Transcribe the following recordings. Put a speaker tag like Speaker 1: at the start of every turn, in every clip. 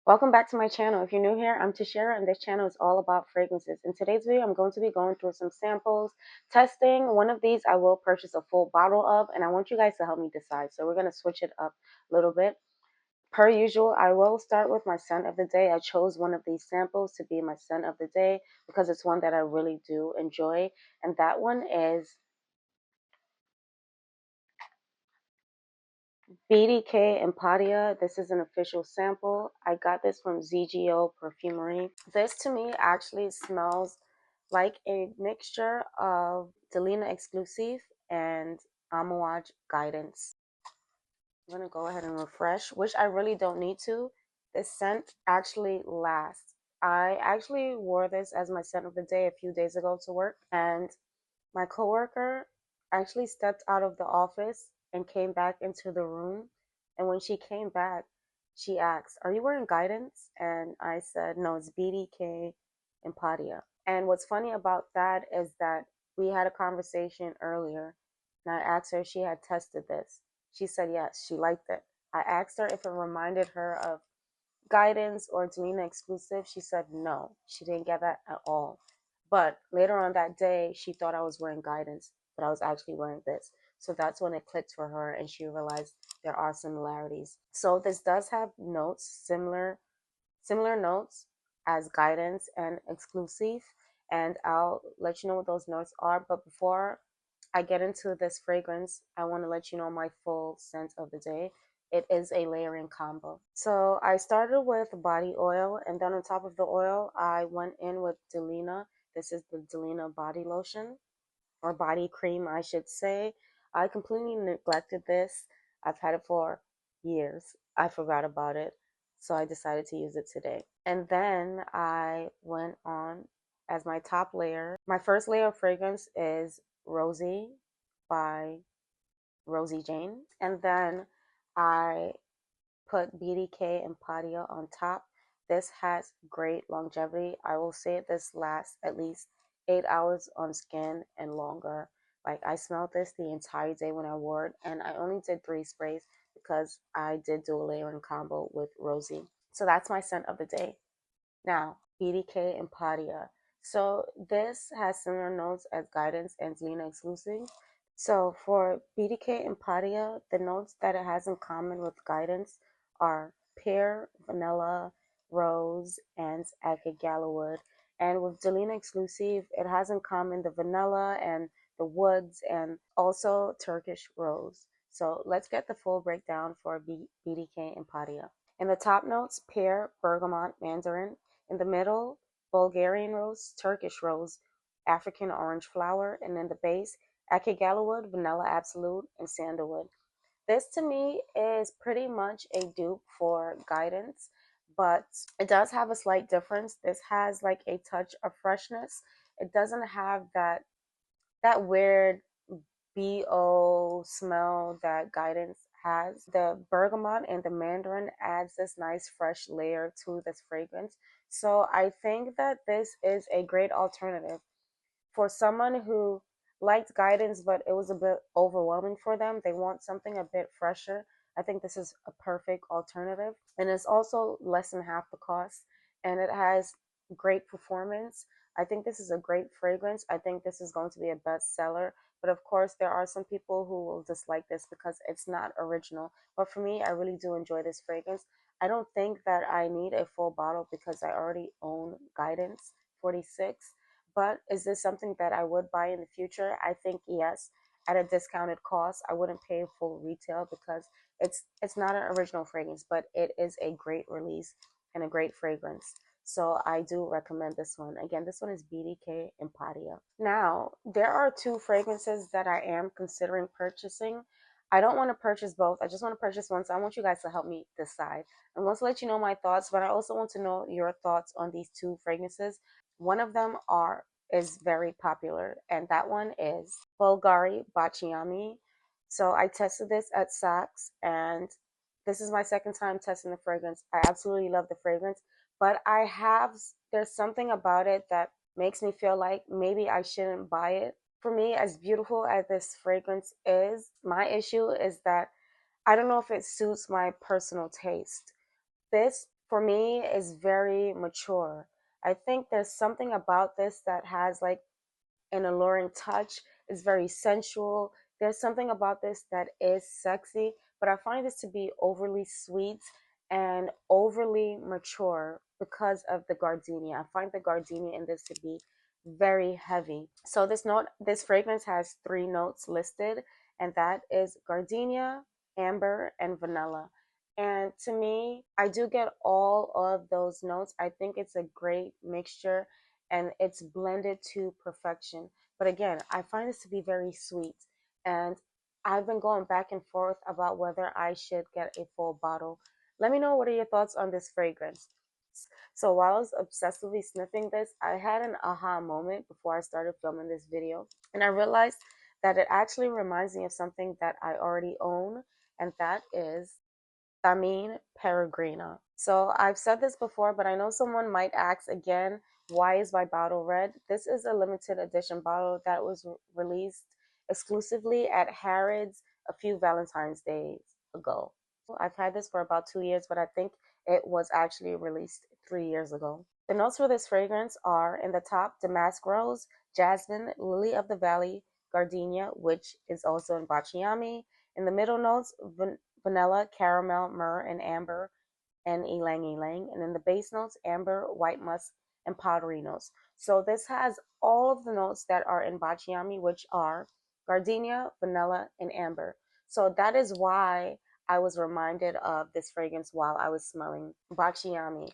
Speaker 1: Welcome back to my channel. If you're new here, I'm Tashira and this channel is all about fragrances. In today's video, I'm going to be going through some samples, testing. One of these I will purchase a full bottle of, and I want you guys to help me decide. So we're going to switch it up a little bit. Per usual, I will start with my scent of the day. I chose one of these samples to be my scent of the day because it's one that I really do enjoy, and that one is BDK Impadia. This is an official sample. I got this from ZGO Perfumery. This to me actually smells like a mixture of Delina Exclusive and Amouage Guidance. I'm going to go ahead and refresh, which I really don't need to. This scent actually lasts. I actually wore this as my scent of the day a few days ago to work, and my coworker actually stepped out of the office and came back into the room. And when she came back, she asked, "Are you wearing Guidance?" And I said, "No, it's BDK Impadia." And what's funny about that is that we had a conversation earlier, and I asked her if she had tested this. She said yes, she liked it. I asked her if it reminded her of Guidance or Delina Exclusive. She said no, she didn't get that at all. But later on that day, she thought I was wearing Guidance, but I was actually wearing this. So that's when it clicked for her and she realized there are similarities. So this does have notes, similar notes as Guidance and Exclusive, and I'll let you know what those notes are. But before I get into this fragrance, I want to let you know my full scent of the day. It is a layering combo. So I started with body oil, and then on top of the oil, I went in with Delina. This is the Delina body lotion, or body cream, I should say. I completely neglected this. I've had it for years. I forgot about it, so I decided to use it today. And then I went on as my top layer. My first layer of fragrance is Rosie by Rosie Jane. And then I put BDK Impadia on top. This has great longevity. I will say this lasts at least 8 hours on skin and longer. Like, I smelled this the entire day when I wore it, and I only did 3 sprays because I did do a layering combo with Rosie. So that's my scent of the day. Now, BDK Impadia. So this has similar notes as Guidance and Delina Exclusive. So for BDK Impadia, the notes that it has in common with Guidance are pear, vanilla, rose, and akagalawood. And with Delina Exclusive, it has in common the vanilla and the woods and also Turkish rose. So let's get the full breakdown for BDK Impadia. In the top notes, pear, bergamot, mandarin. In the middle, Bulgarian rose, Turkish rose, African orange flower. And in the base, akagalawood, vanilla absolute, and sandalwood. This to me is pretty much a dupe for Guidance, but it does have a slight difference. This has like a touch of freshness. It doesn't have that weird BO smell that Guidance has. The bergamot and the mandarin adds this nice fresh layer to this fragrance. So I think that this is a great alternative for someone who liked Guidance, but it was a bit overwhelming for them. They want something a bit fresher. I think this is a perfect alternative. And it's also less than half the cost. And it has great performance. I think this is a great fragrance. I think this is going to be a bestseller. But of course, there are some people who will dislike this because it's not original. But for me, I really do enjoy this fragrance. I don't think that I need a full bottle because I already own Guidance 46. But is this something that I would buy in the future? I think yes, at a discounted cost. I wouldn't pay full retail because it's not an original fragrance, but it is a great release and a great fragrance. So I do recommend this one. Again, this one is BDK Impadia. Now, there are 2 fragrances that I am considering purchasing. I don't want to purchase both. I just want to purchase one. So I want you guys to help me decide. I'm going to let you know my thoughts, but I also want to know your thoughts on these 2 fragrances. One of them is very popular, and that one is Bvlgari Baciami. So I tested this at Saks, and this is my second time testing the fragrance. I absolutely love the fragrance, but there's something about it that makes me feel like maybe I shouldn't buy it. For me, as beautiful as this fragrance is, my issue is that I don't know if it suits my personal taste. This for me is very mature. I think there's something about this that has like an alluring touch. It's very sensual. There's something about this that is sexy, but I find this to be overly sweet and overly mature because of the gardenia. I find the gardenia in this to be very heavy. So this fragrance has three notes listed, and that is gardenia, amber, and vanilla. And to me, I do get all of those notes. I think it's a great mixture and it's blended to perfection. But again, I find this to be very sweet. And I've been going back and forth about whether I should get a full bottle. Let me know, what are your thoughts on this fragrance? So while I was obsessively sniffing this, I had an aha moment before I started filming this video. And I realized that it actually reminds me of something that I already own, and that is Thamine Peregrina. So I've said this before, but I know someone might ask again, why is my bottle red? This is a limited edition bottle that was released exclusively at Harrods a few Valentine's days ago. I've had this for about 2 years, but I think it was actually released 3 years ago. The notes for this fragrance are in the top damask rose, jasmine, lily of the valley, gardenia, which is also in Baciami. In the middle notes, vanilla, caramel, myrrh, and amber, and ylang ylang. And in the base notes, amber, white musk, and powdery notes. So this has all of the notes that are in Baciami, which are gardenia, vanilla, and amber. So that is why I was reminded of this fragrance while I was smelling Baciami.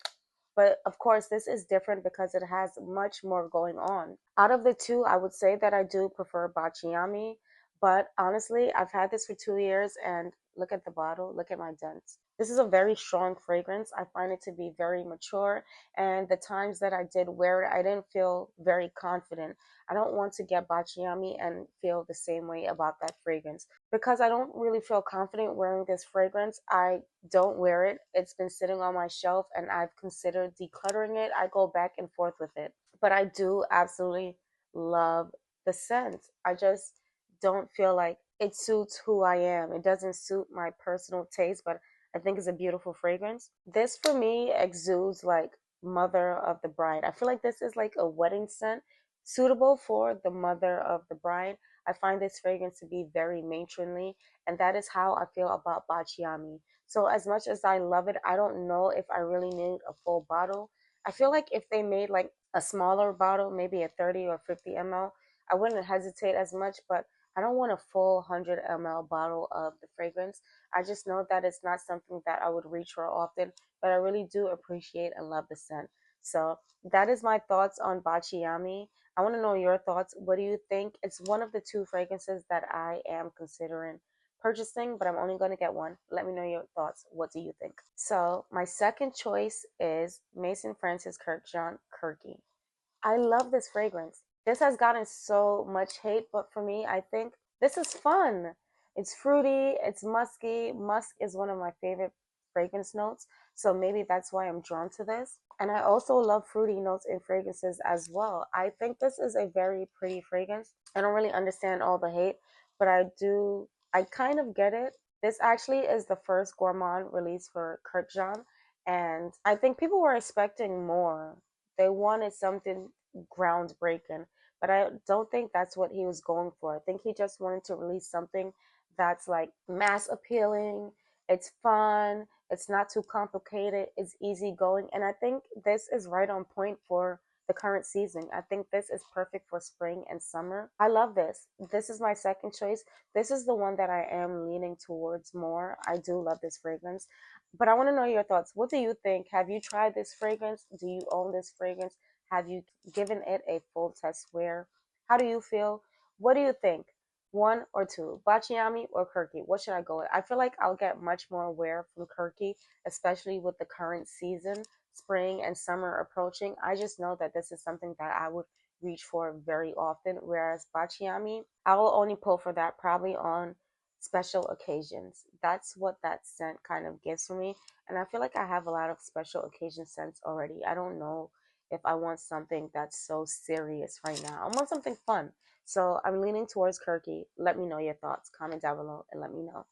Speaker 1: But of course, this is different because it has much more going on. Out of the two, I would say that I do prefer Baciami. But honestly, I've had this for 2 years and look at the bottle, look at my dents. This is a very strong fragrance. I find it to be very mature. And the times that I did wear it, I didn't feel very confident. I don't want to get Baciami and feel the same way about that fragrance. Because I don't really feel confident wearing this fragrance, I don't wear it. It's been sitting on my shelf and I've considered decluttering it. I go back and forth with it. But I do absolutely love the scent. I just don't feel like it suits who I am. It doesn't suit my personal taste, but I think it's a beautiful fragrance. This for me exudes like mother of the bride. I feel like this is like a wedding scent suitable for the mother of the bride. I find this fragrance to be very matronly, and that is how I feel about Baciami. So as much as I love it, I don't know if I really need a full bottle. I feel like if they made like a smaller bottle, maybe a 30 or 50 ml, I wouldn't hesitate as much, but I don't want a full 100 ml bottle of the fragrance. I just know that it's not something that I would reach for often, but I really do appreciate and love the scent. So that is my thoughts on Baciami. I want to know your thoughts. What do you think? It's one of the two fragrances that I am considering purchasing, but I'm only going to get one. Let me know your thoughts. What do you think? So my second choice is Maison Francis Kurkdijan Kurky. I love this fragrance. This has gotten so much hate, but for me, I think this is fun. It's fruity, it's musky. Musk is one of my favorite fragrance notes, so maybe that's why I'm drawn to this. And I also love fruity notes in fragrances as well. I think this is a very pretty fragrance. I don't really understand all the hate, but I kind of get it. This actually is the first gourmand release for Kurkdijan, and I think people were expecting more. They wanted something groundbreaking, but I don't think that's what he was going for. I think he just wanted to release something that's like mass appealing, it's fun, it's not too complicated, it's easygoing, and I think this is right on point for the current season. I think this is perfect for spring and summer. I love this. This is my second choice. This is the one that I am leaning towards more. I do love this fragrance. But I want to know your thoughts. What do you think? Have you tried this fragrance? Do you own this fragrance? Have you given it a full test wear? How do you feel? What do you think? One or two, Baciami or Kurky? What should I go with? I feel like I'll get much more wear from Kurky, especially with the current season, spring and summer approaching. I just know that this is something that I would reach for very often, whereas Baciami, I will only pull for that probably on special occasions. That's what that scent kind of gives for me. And I feel like I have a lot of special occasion scents already. I don't know if I want something that's so serious right now. I want something fun. So I'm leaning towards Kurky. Let me know your thoughts. Comment down below and let me know.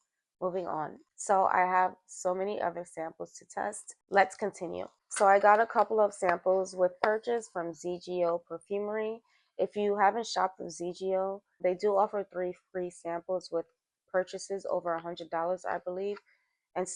Speaker 1: Moving on. So I have so many other samples to test. Let's continue. So I got a couple of samples with purchase from ZGO Perfumery. If you haven't shopped with ZGO, they do offer 3 free samples with purchases over $100, I believe. And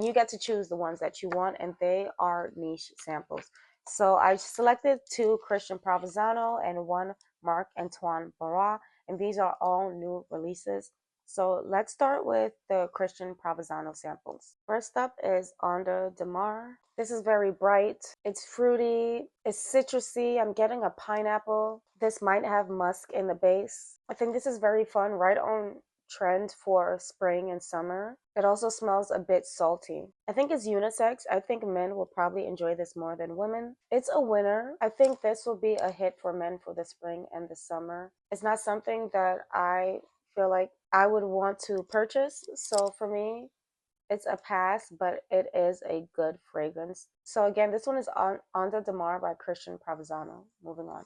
Speaker 1: you get to choose the ones that you want, and they are niche samples. So I selected 2 Christian Provenzano and 1 Marc Antoine Barrois, and these are all new releases. So let's start with the Christian Provenzano samples. First up is Onda de Mar. This is very bright. It's fruity. It's citrusy. I'm getting a pineapple. This might have musk in the base. I think this is very fun, right on trend for spring and summer. It also smells a bit salty. I think it's unisex. I think men will probably enjoy this more than women. It's a winner. I think this will be a hit for men for the spring and the summer. It's not something that I feel like I would want to purchase. So for me, it's a pass, but it is a good fragrance. So again, this one is Onda de Mar by Christian Provenzano. Moving on.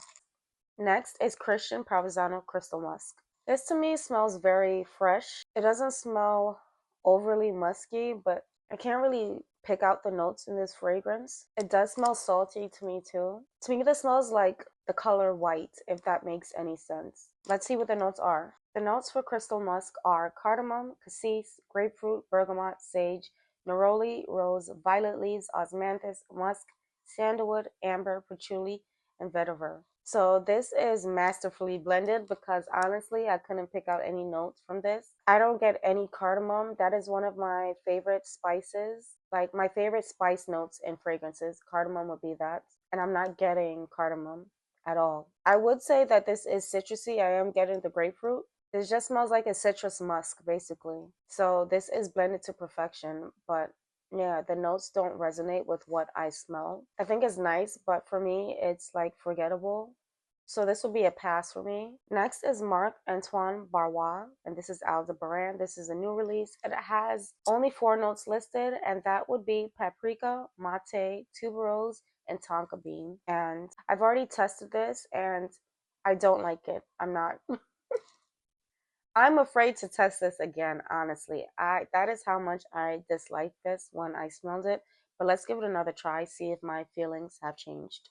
Speaker 1: Next is Christian Provenzano Crystal Musk. This to me smells very fresh. It doesn't smell overly musky, but I can't really pick out the notes in this fragrance. It does smell salty to me too. To me, this smells like the color white, if that makes any sense. Let's see what the notes are. The notes for Crystal Musk are cardamom, cassis, grapefruit, bergamot, sage, neroli, rose, violet leaves, osmanthus, musk, sandalwood, amber, patchouli, and vetiver. So this is masterfully blended because honestly, I couldn't pick out any notes from this. I don't get any cardamom. That is one of my favorite spices. Like my favorite spice notes in fragrances, cardamom would be that. And I'm not getting cardamom at all. I would say that this is citrusy. I am getting the grapefruit. This just smells like a citrus musk, basically. So this is blended to perfection, but yeah, the notes don't resonate with what I smell. I think it's nice, but for me, it's like forgettable. So this will be a pass for me. Next is Marc Antoine Barrois, and this is Aldebaran. This is a new release. It has only 4 notes listed, and that would be paprika, mate, tuberose, and tonka bean. And I've already tested this, and I don't like it. I'm afraid to test this again, honestly. That is how much I disliked this when I smelled it. But let's give it another try, see if my feelings have changed.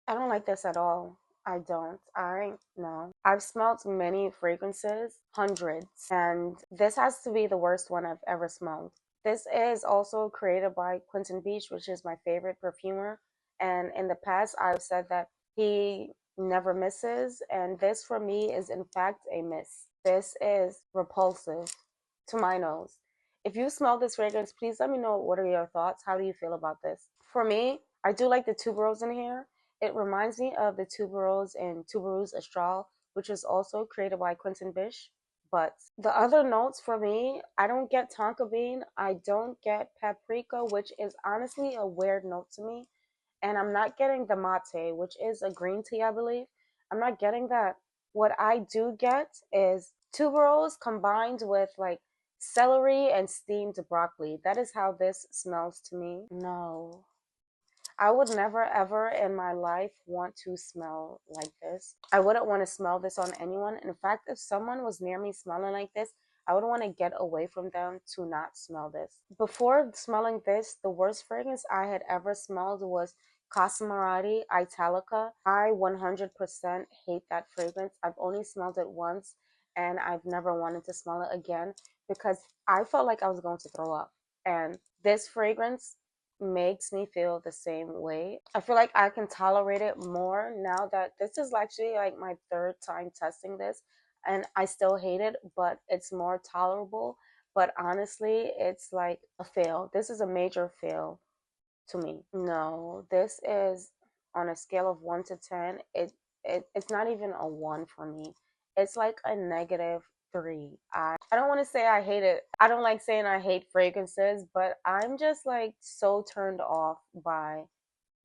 Speaker 1: I don't like this at all. I don't. I no. I've smelled many fragrances, hundreds, and this has to be the worst one I've ever smelled. This is also created by Quentin Beach, which is my favorite perfumer. And in the past, I've said that he never misses, and this for me is in fact a miss. This is repulsive to my nose. If you smell this fragrance, please let me know what are your thoughts. How do you feel about this? For me, I do like the tuberose in here. It reminds me of the tuberose in Tuberose Astral, which is also created by Quentin Bish. But the other notes for me, I don't get tonka bean. I don't get paprika, which is honestly a weird note to me. And I'm not getting the mate, which is a green tea, I believe. I'm not getting that. What I do get is tuberose combined with like celery and steamed broccoli. That is how this smells to me. No. I would never ever in my life want to smell like this. I wouldn't want to smell this on anyone. In fact, if someone was near me smelling like this, I would want to get away from them to not smell this. Before smelling this, the worst fragrance I had ever smelled was Cosmomarati Italica. I 100% hate that fragrance. I've only smelled it once and I've never wanted to smell it again because I felt like I was going to throw up. And this fragrance makes me feel the same way. I feel like I can tolerate it more now that this is actually like my 3rd time testing this and I still hate it, but it's more tolerable. But honestly, it's like a fail. This is a major fail to me. No, this is on a scale of 1 to 10. It's not even a 1 for me. It's like a -3. I don't want to say I hate it. I don't like saying I hate fragrances, but I'm just like so turned off by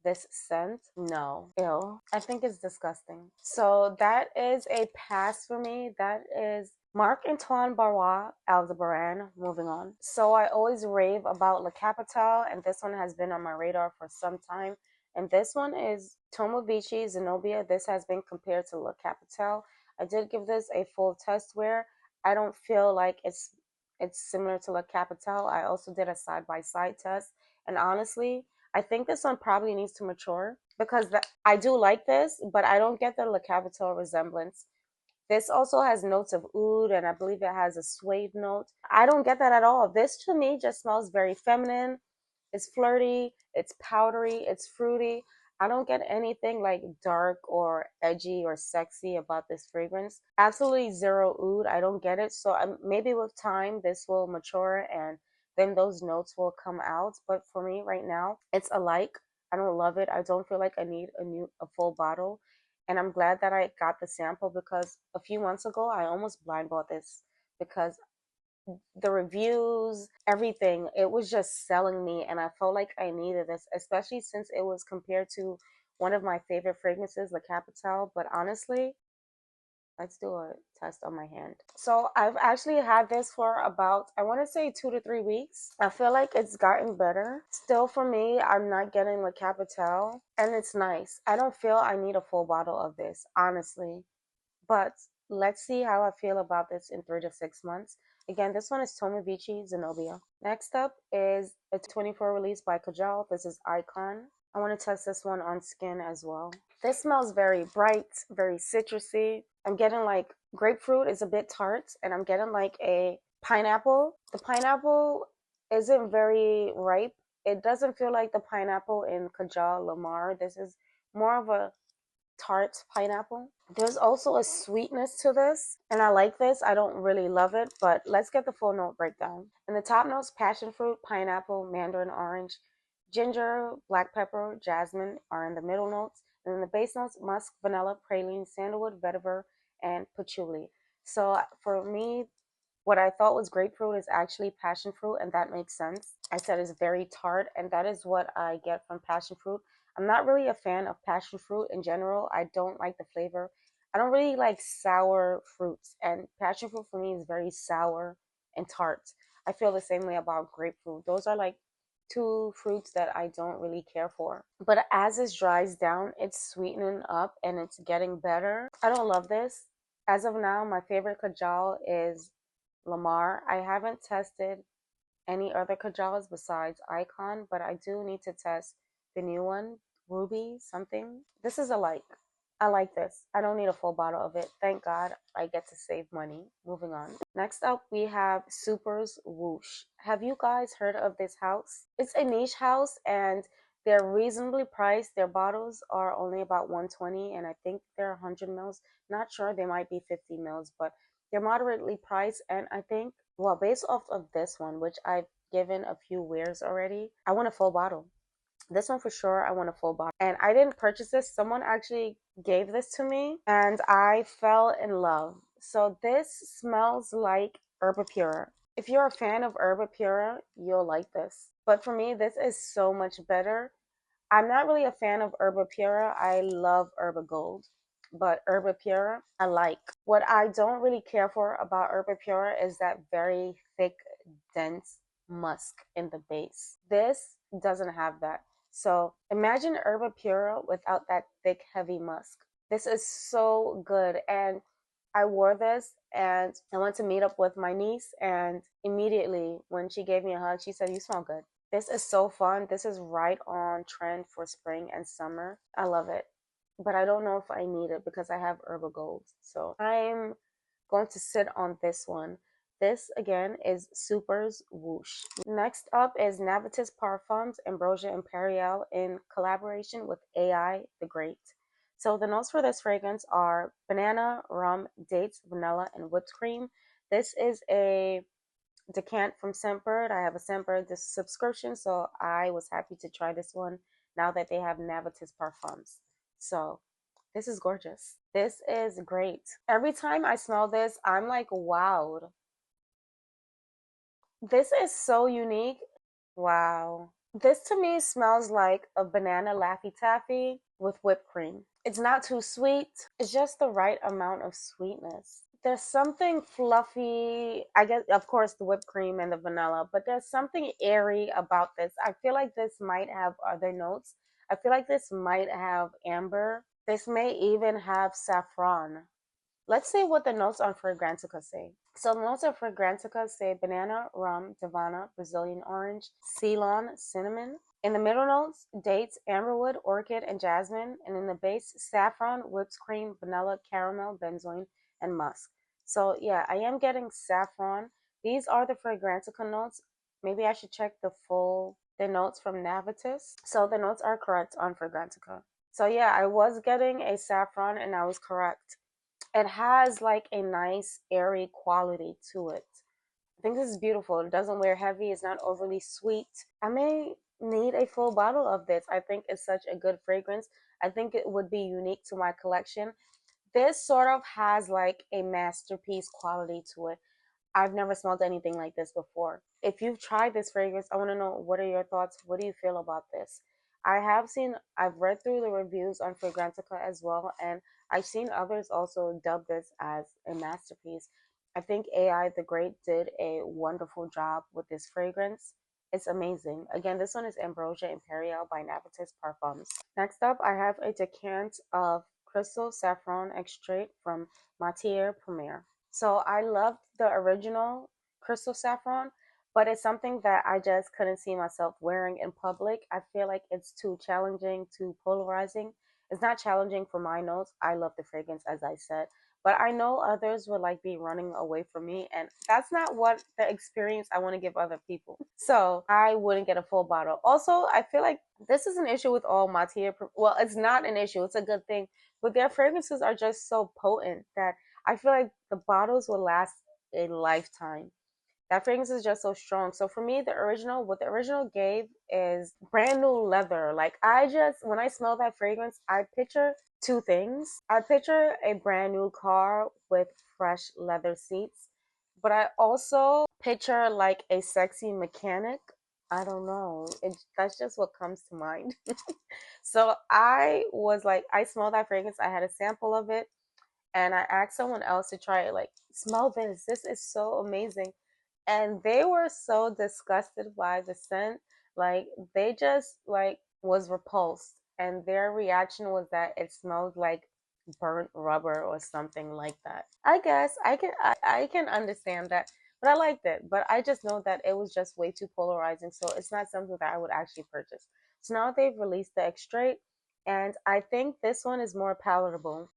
Speaker 1: this scent. No, ew. I think it's disgusting. So that is a pass for me. That is Marc Antoine Barrois Aldebaran. Moving on. So I always rave about La Capitale, and this one has been on my radar for some time. And this one is Tomavicci Zenoba. This has been compared to La Capitale. I did give this a full test wear. I don't feel like it's similar to La Capitale. I also did a side-by-side test. And honestly, I think this one probably needs to mature because I do like this, but I don't get the La Capitale resemblance. This also has notes of oud, and I believe it has a suede note. I don't get that at all. This to me just smells very feminine. It's flirty, it's powdery, it's fruity. I don't get anything like dark or edgy or sexy about this fragrance. Absolutely zero oud. I don't get it. So maybe with time this will mature and then those notes will come out. But for me right now, it's alike. I don't love it. I don't feel like I need a full bottle. And I'm glad that I got the sample because a few months ago I almost blind bought this because the reviews, everything, it was just selling me, and I felt like I needed this, especially since it was compared to one of my favorite fragrances, La Capitale. But honestly, let's do a test on my hand. So I've actually had this for about, I want to say 2 to 3 weeks. I feel like it's gotten better. Still for me, I'm not getting La Capitale, and it's nice. I don't feel I need a full bottle of this, honestly. But let's see how I feel about this in 3 to 6 months. Again, this one is Tomavicci Zenoba. Next up is a 24 release by Kajal. This is Aican. I want to test this one on skin as well. This smells very bright, very citrusy. I'm getting like grapefruit is a bit tart, and I'm getting like a pineapple. The pineapple isn't very ripe. It doesn't feel like the pineapple in Kajal Lamar. This is more of a tart pineapple. There's also a sweetness to this, and I like this. I don't really love it, but let's get the full note breakdown. In the top notes, passion fruit, pineapple, mandarin orange, ginger, black pepper, jasmine are in the middle notes. And in the base notes, musk, vanilla, praline, sandalwood, vetiver, and patchouli. So for me, what I thought was grapefruit is actually passion fruit, and that makes sense. I said it's very tart, and that is what I get from passion fruit. I'm not really a fan of passion fruit in general. I don't like the flavor. I don't really like sour fruits, and passion fruit for me is very sour and tart. I feel the same way about grapefruit. Those are like two fruits that I don't really care for. But as this dries down, it's sweetening up and it's getting better. I don't love this. As of now, my favorite Kajal is Lamar. I haven't tested any other Kajals besides Icon, but I do need to test the new one, Ruby something. This is a like. I like this. I don't need a full bottle of it. Thank God I get to save money. Moving on. Next up, we have Superz Whoosh. Have you guys heard of this house? It's a niche house and they're reasonably priced. Their bottles are only about 120 and I think they're 100 mils. Not sure, they might be 50 mils, but they're moderately priced. And I think, well, based off of this one, which I've given a few wears already, I want a full bottle. This one for sure, I want a full bottle. And I didn't purchase this. Someone actually gave this to me and I fell in love. So this smells like Herba Pura. If you're a fan of Herba Pura, you'll like this. But for me, this is so much better. I'm not really a fan of Herba Pura. I love Herba Gold, but Herba Pura I like. What I don't really care for about Herba Pura is that very thick, dense musk in the base. This doesn't have that. So imagine Herba Pura without that thick, heavy musk. This is so good. And I wore this and I went to meet up with my niece, and immediately when she gave me a hug, she said, "You smell good." This is so fun. This is right on trend for spring and summer. I love it. But I don't know if I need it because I have Herba Gold. So I'm going to sit on this one. This again is Superz Whoosh. Next up is Navitus Parfums Ambrosia Imperiale in collaboration with AI the Great. So the notes for this fragrance are banana, rum, dates, vanilla, and whipped cream. This is a decant from Scentbird. I have a Scentbird subscription, so I was happy to try this one now that they have Navitus Parfums. So this is gorgeous. This is great. Every time I smell this, I'm like wowed. This is so unique. Wow. This to me smells like a banana Laffy Taffy with whipped cream. It's not too sweet. It's just the right amount of sweetness. There's something fluffy. I guess, of course, the whipped cream and the vanilla, but there's something airy about this. I feel like this might have other notes. I feel like this might have amber. This may even have saffron. Let's see what the notes on Fragrantica say. So the notes of Fragrantica say banana, rum, Davana, Brazilian orange, Ceylon, cinnamon. In the middle notes, dates, amberwood, orchid, and jasmine. And in the base, saffron, whipped cream, vanilla, caramel, benzoin, and musk. So yeah, I am getting saffron. These are the Fragrantica notes. Maybe I should check the notes from Navitus. So the notes are correct on Fragrantica. So yeah, I was getting a saffron and I was correct. It has like a nice airy quality to it. I think this is beautiful. It doesn't wear heavy. It's not overly sweet. I may need a full bottle of this. I think it's such a good fragrance. I think it would be unique to my collection. This sort of has like a masterpiece quality to it. I've never smelled anything like this before. If you've tried this fragrance, I want to know, what are your thoughts? What do you feel about this? I've read through the reviews on Fragrantica as well, and I've seen others also dub this as a masterpiece. I think AI the Great did a wonderful job with this fragrance. It's amazing. Again, this one is Ambrosia Imperiale by Navitus Parfums. Next up, I have a decant of Crystal Saffron Extrait from Matiere Premiere. So I loved the original Crystal Saffron, but it's something that I just couldn't see myself wearing in public. I feel like it's too challenging, too polarizing. It's not challenging for my nose. I love the fragrance, as I said, but I know others would like be running away from me, and that's not what the experience I want to give other people. So I wouldn't get a full bottle. Also, I feel like this is an issue with all Matiere. Well, it's not an issue. It's a good thing, but their fragrances are just so potent that I feel like the bottles will last a lifetime. That fragrance is just so strong. So for me, what the original gave is brand new leather. Like when I smell that fragrance, I picture two things. I picture a brand new car with fresh leather seats, but I also picture like a sexy mechanic. I don't know. That's just what comes to mind. So I was like, I smelled that fragrance. I had a sample of it and I asked someone else to try it, like, smell this. This is so amazing. And they were so disgusted by the scent. Like, they just, like, was repulsed. And their reaction was that it smelled like burnt rubber or something like that. I guess I can understand that. But I liked it. But I just know that it was just way too polarizing. So it's not something that I would actually purchase. So now they've released the Extrait. And I think this one is more palatable.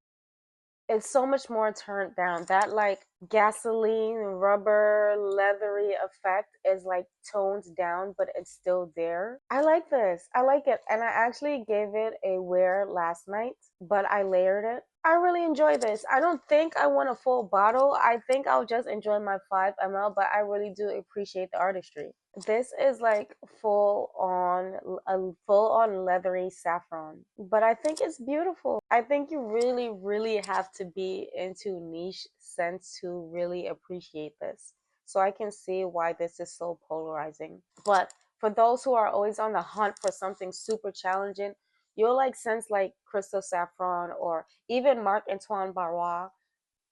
Speaker 1: It's so much more turned down. That like gasoline, rubber, leathery effect is like toned down, but it's still there. I like this. I like it. And I actually gave it a wear last night, but I layered it. I really enjoy this. I don't think I want a full bottle. I think I'll just enjoy my 5 ml, but I really do appreciate the artistry. This is like full on leathery saffron, but I think it's beautiful. I think you really, really have to be into niche scents to really appreciate this. So I can see why this is so polarizing. But for those who are always on the hunt for something super challenging, you'll like scents like Crystal Saffron or even Marc Antoine Barrois,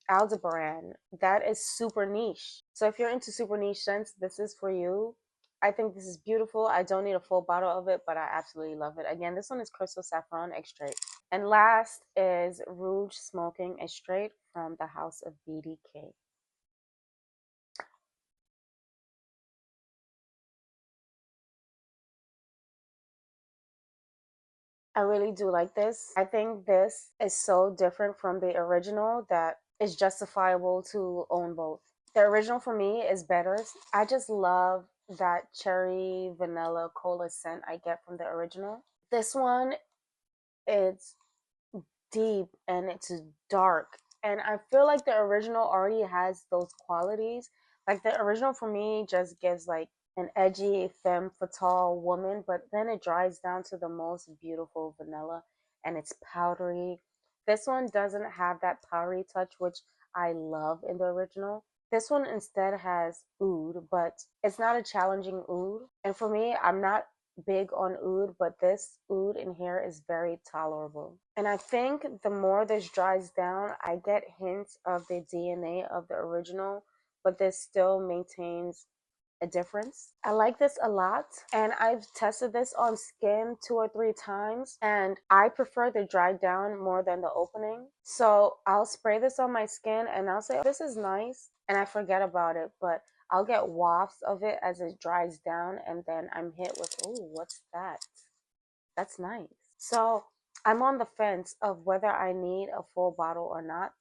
Speaker 1: Aldebaran. That is super niche. So if you're into super niche scents, this is for you. I think this is beautiful. I don't need a full bottle of it, but I absolutely love it. Again, this one is Crystal Saffron Extrait. And last is Rouge Smoking Extrait from the house of BDK. I really do like this. I think this is so different from the original that it's justifiable to own both. The original for me is better. I just love that cherry vanilla cola scent I get from the original. This one, it's deep and it's dark. And I feel like the original already has those qualities. Like the original for me just gives like an edgy femme fatale woman, but then it dries down to the most beautiful vanilla and it's powdery. This one doesn't have that powdery touch, which I love in the original. This one instead has oud, but it's not a challenging oud. And for me, I'm not big on oud, but this oud in here is very tolerable. And I think the more this dries down, I get hints of the DNA of the original, but this still maintains a difference. I like this a lot, and I've tested this on skin 2 or 3 times, and I prefer the dry down more than the opening. So I'll spray this on my skin and I'll say, oh, this is nice, and I forget about it, but I'll get wafts of it as it dries down, and then I'm hit with, oh, what's that? That's nice. So I'm on the fence of whether I need a full bottle or not.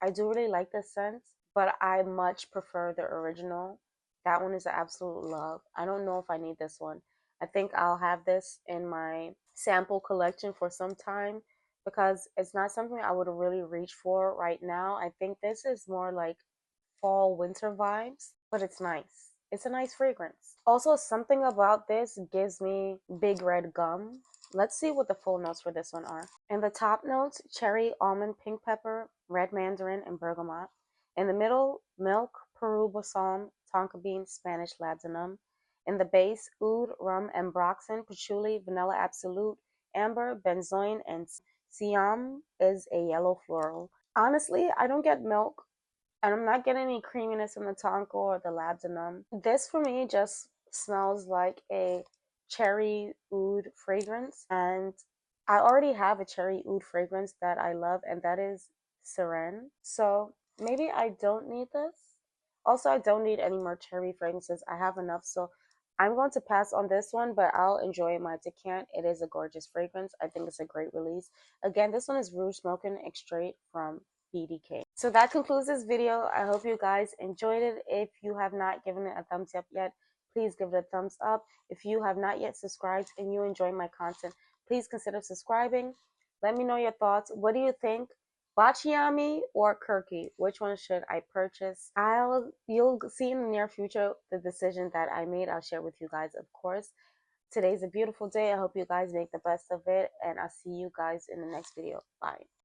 Speaker 1: I do really like this scent, but I much prefer the original. That one is an absolute love. I don't know if I need this one. I think I'll have this in my sample collection for some time because it's not something I would really reach for right now. I think this is more like fall winter vibes, but it's nice. It's a nice fragrance. Also, something about this gives me big red gum. Let's see what the full notes for this one are. In the top notes, cherry, almond, pink pepper, red mandarin, and bergamot. In the middle, milk, Peru balsam, tonka bean, Spanish labdanum. In the base, oud, rum, ambroxan, patchouli, vanilla absolute, amber, benzoin, and siam is a yellow floral. Honestly, I don't get milk, and I'm not getting any creaminess in the tonka or the labdanum. This for me just smells like a cherry oud fragrance, and I already have a cherry oud fragrance that I love, and that is Seren. So maybe I don't need this. Also, I don't need any more cherry fragrances. I have enough, so I'm going to pass on this one, but I'll enjoy my decant. It is a gorgeous fragrance. I think it's a great release. Again, this one is Rouge Smoking Extrait from BDK. So that concludes this video. I hope you guys enjoyed it. If you have not given it a thumbs up yet, please give it a thumbs up. If you have not yet subscribed and you enjoy my content, please consider subscribing. Let me know your thoughts. What do you think? Baciami or Kurky? Which one should I purchase? You'll see in the near future the decision that I made. I'll share with you guys, of course. Today's a beautiful day. I hope you guys make the best of it, and I'll see you guys in the next video. Bye.